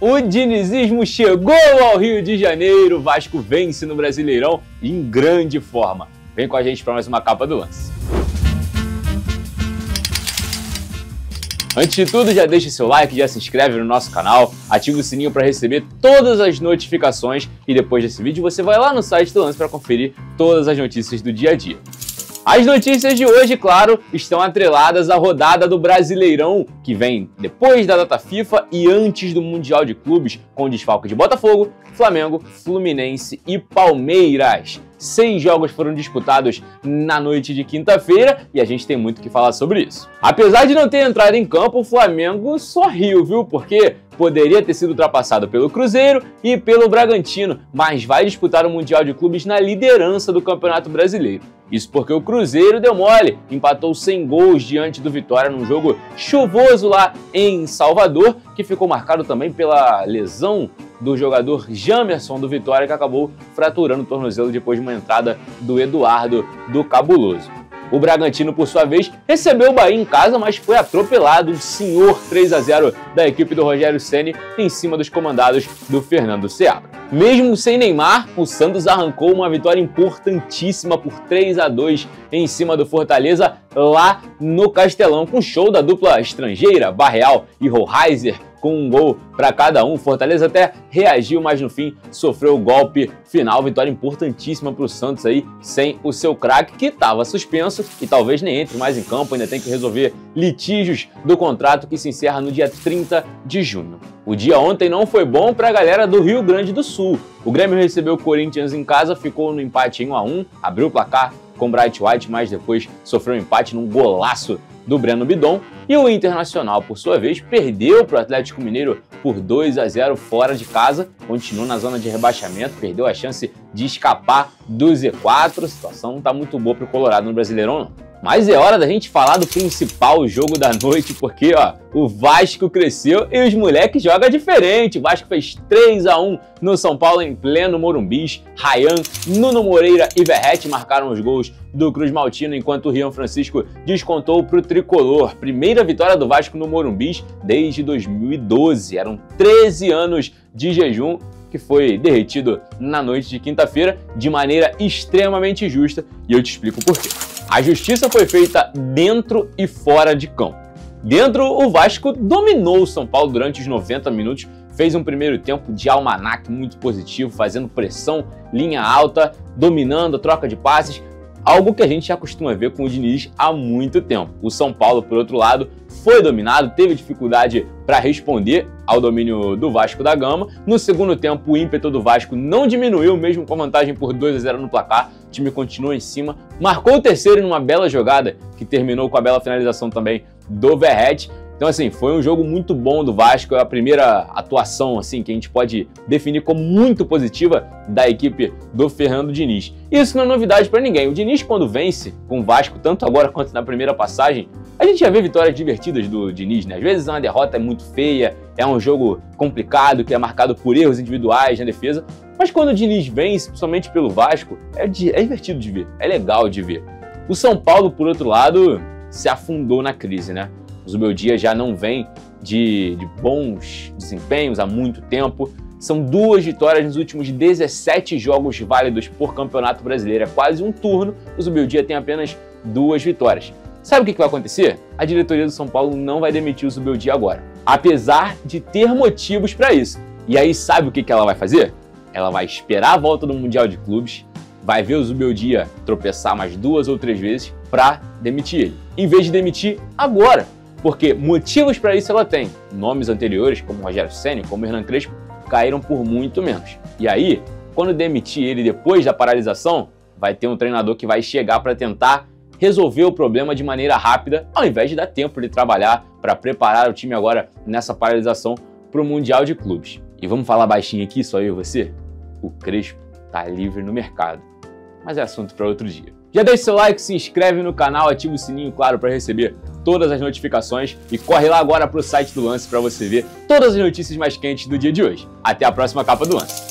O dinizismo chegou ao Rio de Janeiro, o Vasco vence no Brasileirão em grande forma. Vem com a gente para mais uma capa do lance. Antes de tudo, já deixa seu like, já se inscreve no nosso canal, ativa o sininho para receber todas as notificações e depois desse vídeo você vai lá no site do Lance para conferir todas as notícias do dia a dia. As notícias de hoje, claro, estão atreladas à rodada do Brasileirão, que vem depois da data FIFA e antes do Mundial de Clubes, com desfalque de Botafogo, Flamengo, Fluminense e Palmeiras. 6 jogos foram disputados na noite de quinta-feira e a gente tem muito o que falar sobre isso. Apesar de não ter entrado em campo, o Flamengo sorriu, viu? Porque poderia ter sido ultrapassado pelo Cruzeiro e pelo Bragantino, mas vai disputar o Mundial de Clubes na liderança do Campeonato Brasileiro. Isso porque o Cruzeiro deu mole, empatou sem gols diante do Vitória num jogo chuvoso lá em Salvador, que ficou marcado também pela lesão do jogador Jamerson do Vitória, que acabou fraturando o tornozelo depois de uma entrada do Eduardo do Cabuloso. O Bragantino, por sua vez, recebeu o Bahia em casa, mas foi atropelado, um senhor 3-0 da equipe do Rogério Ceni em cima dos comandados do Fernando Seabra. Mesmo sem Neymar, o Santos arrancou uma vitória importantíssima por 3-2 em cima do Fortaleza lá no Castelão, com show da dupla estrangeira, Barreal e Rohaiser, com um gol para cada um. Fortaleza até reagiu, mas no fim sofreu o golpe final. Vitória importantíssima para o Santos aí, sem o seu craque, que estava suspenso e talvez nem entre mais em campo, ainda tem que resolver litígios do contrato que se encerra no dia 30 de junho. O dia ontem não foi bom para a galera do Rio Grande do Sul. O Grêmio recebeu o Corinthians em casa, ficou no empate em 1-1, abriu o placar com Bright White, mas depois sofreu um empate num golaço do Breno Bidon, e o Internacional, por sua vez, perdeu para o Atlético Mineiro por 2-0 fora de casa, continuou na zona de rebaixamento, perdeu a chance de escapar do Z4, a situação não está muito boa para o Colorado no Brasileirão não. Mas é hora da gente falar do principal jogo da noite, porque ó, o Vasco cresceu e os moleques jogam diferente. O Vasco fez 3-1 no São Paulo em pleno Morumbis. Ryan, Nuno Moreira e Verratti marcaram os gols do Cruz Maltino, enquanto o Rian Francisco descontou para o Tricolor. Primeira vitória do Vasco no Morumbis desde 2012. Eram 13 anos de jejum que foi derretido na noite de quinta-feira de maneira extremamente injusta, e eu te explico por quê. A justiça foi feita dentro e fora de campo. Dentro, o Vasco dominou o São Paulo durante os 90 minutos, fez um primeiro tempo de almanaque muito positivo, fazendo pressão, linha alta, dominando a troca de passes, algo que a gente já costuma ver com o Diniz há muito tempo. O São Paulo, por outro lado, foi dominado, teve dificuldade para responder ao domínio do Vasco da Gama. No segundo tempo, o ímpeto do Vasco não diminuiu, mesmo com a vantagem por 2-0 no placar. O time continuou em cima, marcou o terceiro numa bela jogada, que terminou com a bela finalização também do Verratti. Então, assim, foi um jogo muito bom do Vasco, é a primeira atuação, assim, que a gente pode definir como muito positiva da equipe do Fernando Diniz. Isso não é novidade para ninguém. O Diniz, quando vence com o Vasco, tanto agora quanto na primeira passagem, a gente já vê vitórias divertidas do Diniz, né? Às vezes uma derrota é muito feia, é um jogo complicado, que é marcado por erros individuais na defesa, mas quando o Diniz vence, principalmente pelo Vasco, é divertido de ver, é legal de ver. O São Paulo, por outro lado, se afundou na crise, né? O Zubeldia já não vem de bons desempenhos há muito tempo. São 2 vitórias nos últimos 17 jogos válidos por Campeonato Brasileiro. É quase um turno, o Zubeldia tem apenas 2 vitórias. Sabe o que vai acontecer? A diretoria do São Paulo não vai demitir o Zubeldia agora, apesar de ter motivos para isso. E aí sabe o que ela vai fazer? Ela vai esperar a volta do Mundial de Clubes, vai ver o Zubeldia tropeçar mais 2 ou 3 vezes para demitir ele, em vez de demitir agora. Porque motivos para isso ela tem. Nomes anteriores, como Rogério Ceni, como Hernan Crespo, caíram por muito menos. E aí, quando demitir ele depois da paralisação, vai ter um treinador que vai chegar para tentar resolver o problema de maneira rápida, ao invés de dar tempo de trabalhar para preparar o time agora nessa paralisação para o Mundial de Clubes. E vamos falar baixinho aqui, só eu e você? O Crespo está livre no mercado. Mas é assunto para outro dia. Já deixa seu like, se inscreve no canal, ativa o sininho, claro, para receber todas as notificações e corre lá agora para o site do Lance para você ver todas as notícias mais quentes do dia de hoje. Até a próxima capa do Lance.